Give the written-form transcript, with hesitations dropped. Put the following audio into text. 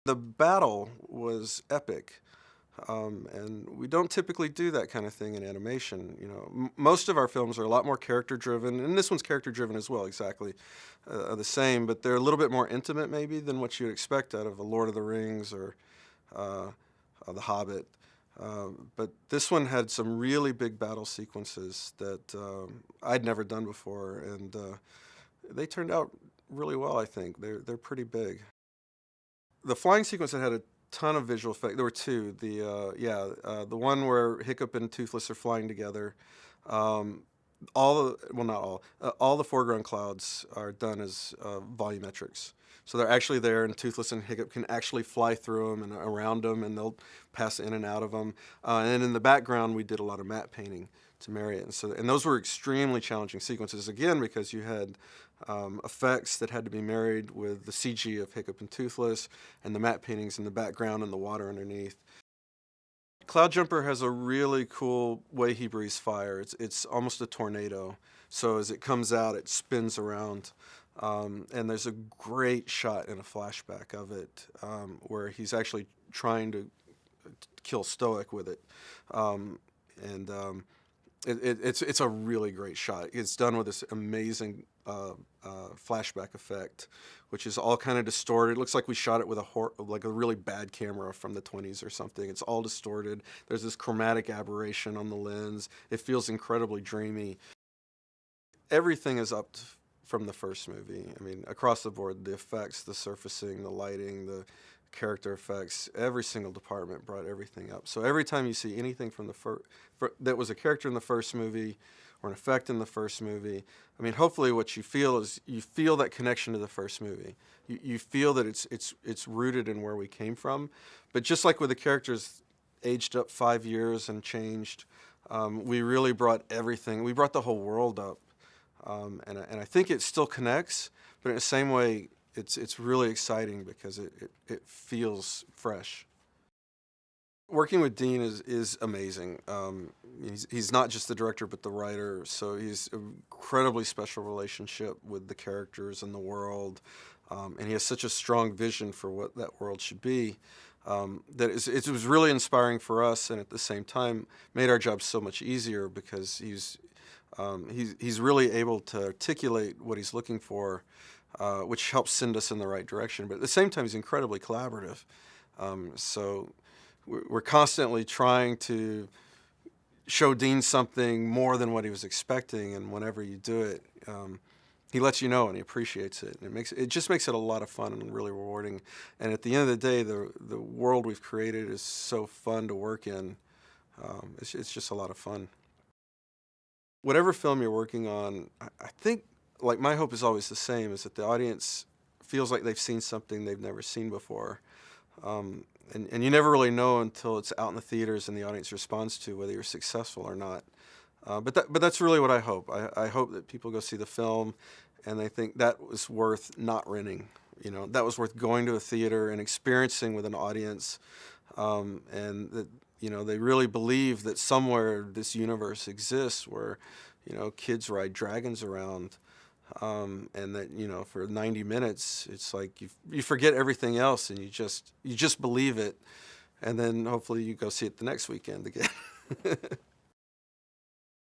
The battle was epic, and we don't typically do that kind of thing in animation. Most of our films are a lot more character-driven, and this one's character-driven as well, exactly the same, but they're a little bit more intimate maybe than what you'd expect out of a Lord of the Rings or uh, The Hobbit. But this one had some really big battle sequences that I'd never done before, and they turned out really well, I think. They're pretty big. The flying sequence that had a ton of visual effect. There were two. The one where Hiccup and Toothless are flying together. Um, all the foreground clouds are done as volumetrics. So they're actually there, and Toothless and Hiccup can actually fly through them and around them, and they'll pass in and out of them. And in the background, we did a lot of matte painting to marry it. And those were extremely challenging sequences, again, because you had effects that had to be married with the CG of Hiccup and Toothless, and the matte paintings in the background and the water underneath. Cloud Jumper has a really cool way he breathes fire. It's almost a tornado. So as it comes out, it spins around. And there's a great shot in a flashback of it where he's actually trying to kill Stoic with it. And it's a really great shot. It's done with this amazing flashback effect, which is all kind of distorted. It looks like we shot it with like a really bad camera from the 20s or something. It's all distorted. There's this chromatic aberration on the lens. It feels incredibly dreamy. Everything is from the first movie. I mean, across the board, the effects, the surfacing, the lighting, the character effects, every single department brought everything up. So every time you see anything from that was a character in the first movie or an effect in the first movie, I mean, hopefully what you feel is you feel that connection to the first movie. You feel that it's rooted in where we came from. But just like with the characters aged up 5 years and changed, we really brought everything. We brought the whole world up. And I think it still connects, but in the same way, it's really exciting because it feels fresh. Working with Dean is amazing. He's not just the director, but the writer, so he's an incredibly special relationship with the characters and the world, and he has such a strong vision for what that world should be. It was really inspiring for us, and at the same time made our job so much easier because he's really able to articulate what he's looking for, which helps send us in the right direction. But at the same time, he's incredibly collaborative. So we're constantly trying to show Dean something more than what he was expecting, and whenever you do it, he lets you know and he appreciates it. And it just makes it a lot of fun and really rewarding. And at the end of the day, the world we've created is so fun to work in. It's just a lot of fun. Whatever film you're working on, I think, like, my hope is always the same, is that the audience feels like they've seen something they've never seen before. And you never really know until it's out in the theaters and the audience responds to whether you're successful or not. But that's really what I hope. I hope that people go see the film and they think that was worth not renting. That was worth going to a theater and experiencing with an audience, and that they really believe that somewhere this universe exists where kids ride dragons around, and that for 90 minutes it's like you forget everything else and you just believe it, and then hopefully you go see it the next weekend again.